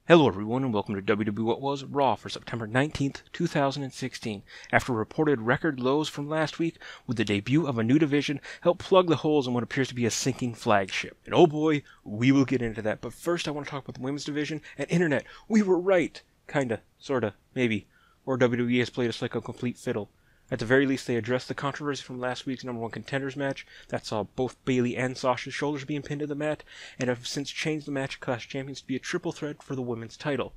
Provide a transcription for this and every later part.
Hello everyone and welcome to WWWhatwas Raw for September 19th, 2016. After reported record lows from last week, with the debut of a new division, help plug the holes in what appears to be a sinking flagship. And oh boy, we will get into that. But first I want to talk about the women's division and internet. We were right. Kinda, sorta, maybe. Or WWE has played us like a complete fiddle. At the very least, they addressed the controversy from last week's #1 contenders match that saw both Bayley and Sasha's shoulders being pinned to the mat, and have since changed the match of Clash Champions to be a triple threat for the women's title.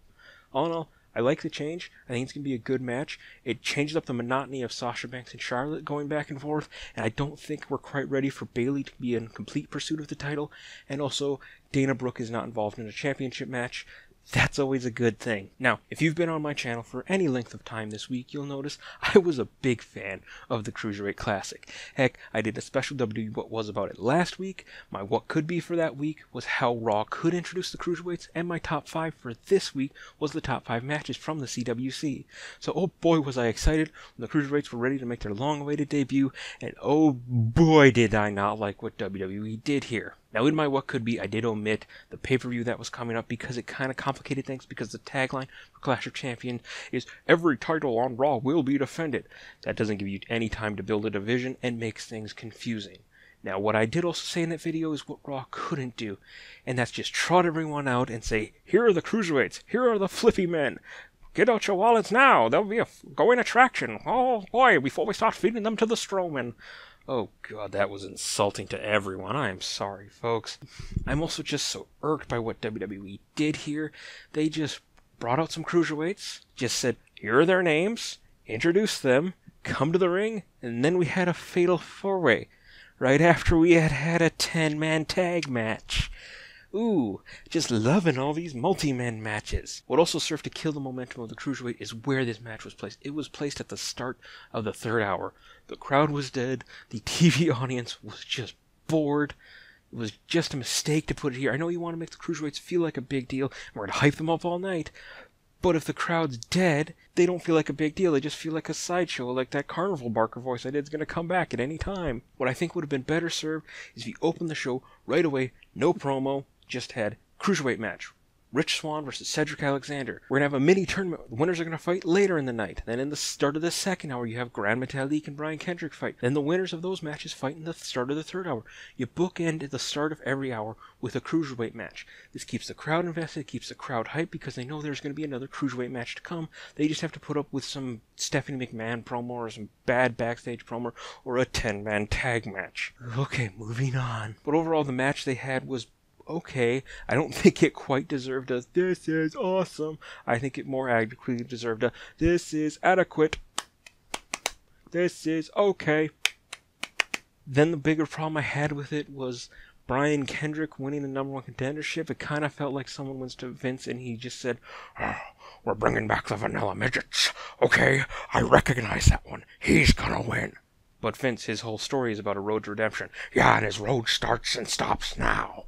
All in all, I like the change. I think it's going to be a good match. It changes up the monotony of Sasha Banks and Charlotte going back and forth, and I don't think we're quite ready for Bayley to be in complete pursuit of the title, and also Dana Brooke is not involved in a championship match. That's always a good thing. Now, if you've been on my channel for any length of time this week, you'll notice I was a big fan of the Cruiserweight Classic. Heck, I did a special WWWhat about it last week. My what could be for that week was how Raw could introduce the Cruiserweights, and my top 5 for this week was the top 5 matches from the CWC. So, oh boy was I excited when the Cruiserweights were ready to make their long-awaited debut, and oh boy did I not like what WWE did here. Now, in my what could be, I did omit the pay-per-view that was coming up because it kind of complicated things, because the tagline for Clash of Champions is every title on Raw will be defended. That doesn't give you any time to build a division and makes things confusing. Now, what I did also say in that video is what Raw couldn't do, and that's just trot everyone out and say, here are the Cruiserweights, here are the flippy men. Get out your wallets now, there'll be a going attraction. Oh boy, before we start feeding them to the Strowmen. Oh god, that was insulting to everyone. I am sorry, folks. I'm also just so irked by what WWE did here. They just brought out some Cruiserweights, just said, here are their names, introduced them, come to the ring, and then we had a fatal four-way, right after we had had a 10-man tag match. Ooh, just loving all these multi-man matches. What also served to kill the momentum of the Cruiserweight is where this match was placed. It was placed at the start of the third hour. The crowd was dead. The TV audience was just bored. It was just a mistake to put it here. I know you want to make the Cruiserweights feel like a big deal, and we're going to hype them up all night. But if the crowd's dead, they don't feel like a big deal. They just feel like a sideshow, like that carnival barker voice I did is going to come back at any time. What I think would have been better served is if you opened the show right away, no promo, just had Cruiserweight match. Rich Swann versus Cedric Alexander. We're going to have a mini tournament. The winners are going to fight later in the night. Then in the start of the second hour, you have Gran Metalik and Kendrick fight. Then the winners of those matches fight in the start of the third hour. You bookend at the start of every hour with a Cruiserweight match. This keeps the crowd invested, keeps the crowd hyped, because they know there's going to be another Cruiserweight match to come. They just have to put up with some Stephanie McMahon promo or some bad backstage promo or a 10-man tag match. Okay, moving on. But overall, the match they had was okay. I don't think it quite deserved a "this is awesome." I think it more adequately deserved a "this is adequate." This is okay. Then the bigger problem I had with it was Brian Kendrick winning the #1 contendership. It kind of felt like someone went to Vince and he just said, oh, we're bringing back the vanilla midgets. Okay, I recognize that one. He's gonna win. But Vince, his whole story is about a road to redemption. Yeah, and his road starts and stops now.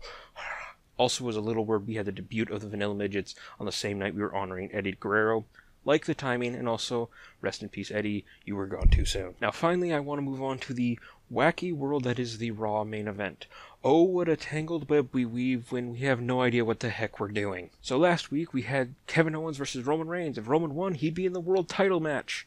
Also was a little word we had the debut of the Vanilla Midgets on the same night we were honoring Eddie Guerrero. Like the timing, and also, rest in peace Eddie, you were gone too soon. Now finally I want to move on to the wacky world that is the Raw main event. Oh, what a tangled web we weave when we have no idea what the heck we're doing. So last week we had Kevin Owens versus Roman Reigns. If Roman won, he'd be in the world title match.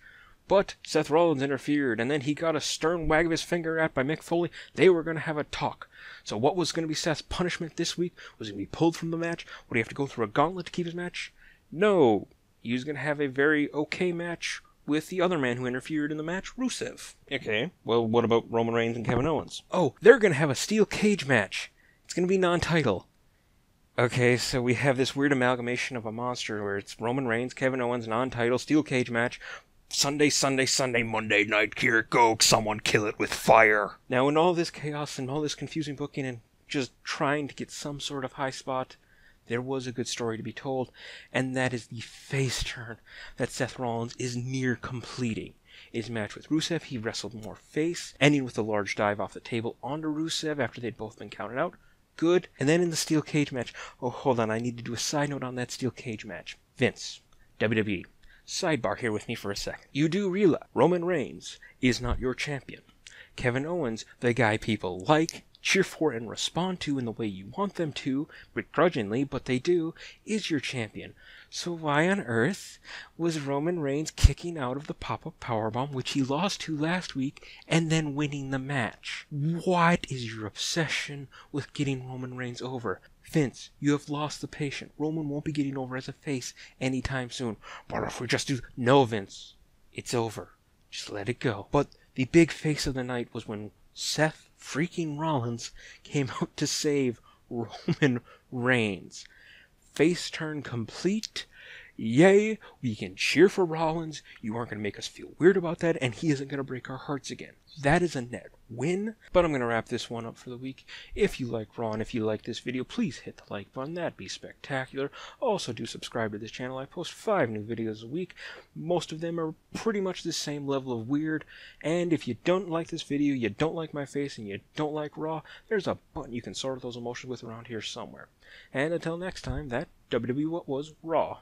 But Seth Rollins interfered, and then he got a stern wag of his finger at by Mick Foley. They were going to have a talk. So what was going to be Seth's punishment this week? Was he going to be pulled from the match? Would he have to go through a gauntlet to keep his match? No. He was going to have a very okay match with the other man who interfered in the match, Rusev. Okay, well, what about Roman Reigns and Kevin Owens? Oh, they're going to have a steel cage match. It's going to be non-title. Okay, so we have this weird amalgamation of a monster where it's Roman Reigns, Kevin Owens, non-title, steel cage match. Sunday, Monday night, here it goes, someone kill it with fire. Now, in all this chaos and all this confusing booking and just trying to get some sort of high spot, there was a good story to be told, and that is the face turn that Seth Rollins is near completing. In his match with Rusev, he wrestled more face, ending with a large dive off the table onto Rusev after they'd both been counted out. Good. And then in the steel cage match, oh, hold on, I need to do a side note on that steel cage match. Vince, WWE. Sidebar here with me for a second. You do realize Roman Reigns is not your champion. Kevin Owens, the guy people like, cheer for and respond to in the way you want them to, begrudgingly, but they do, is your champion. So why on earth was Roman Reigns kicking out of the pop-up powerbomb, which he lost to last week, and then winning the match? What is your obsession with getting Roman Reigns over? Vince, you have lost the patient. Roman won't be getting over as a face anytime soon. But if we just do... No, Vince. It's over. Just let it go. But the big face of the night was when Seth freaking Rollins came out to save Roman Reigns. Face turn complete. Yay, we can cheer for Rollins. You aren't going to make us feel weird about that, and he isn't going to break our hearts again. That is a net win. But I'm going to wrap this one up for the week. If you like Raw and if you like this video, please hit the like button. That'd be spectacular. Also, do subscribe to this channel. I post 5 new videos a week. Most of them are pretty much the same level of weird. And if you don't like this video, you don't like my face, and you don't like Raw, there's a button you can sort those emotions with around here somewhere. And until next time, that WWWhatwas Raw.